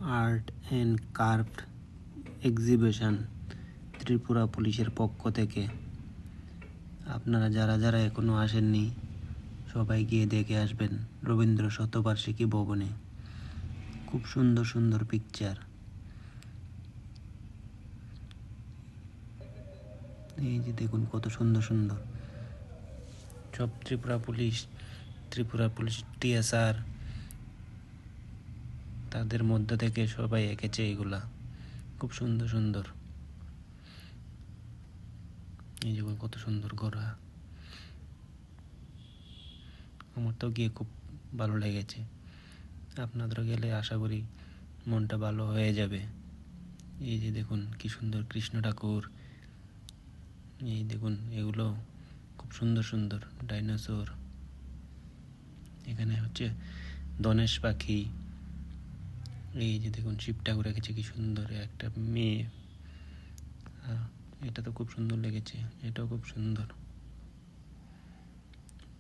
Art and curved exhibition Tripura পুলিশের পক্ষ থেকে। আপনারা যারা যারা এখনও আসেননি সবাই গিয়ে দেখে আসবেন রবীন্দ্র শতবার্ষিকী ভবনে। খুব সুন্দর সুন্দর পিকচার। এই যে দেখুন কত সুন্দর সুন্দর সব ত্রিপুরা পুলিশ টিএসআর তাদের মধ্য থেকে সবাই এঁকেছে এগুলা। খুব সুন্দর সুন্দর। এই যে কত সুন্দর গড়া। আমার তো গিয়ে খুব ভালো লেগেছে। আপনাদের গেলে আশা করি মনটা ভালো হয়ে যাবে। এই যে দেখুন কি সুন্দর কৃষ্ণ ঠাকুর। এই দেখুন এগুলো খুব সুন্দর সুন্দর ডাইনোসর। এখানে হচ্ছে ধনেশ পাখি। এই যে দেখুন শিব ঠাকুর রেখেছে কি সুন্দর একটা মেয়ে। এটা তো খুব সুন্দর লেগেছে, এটাও খুব সুন্দর।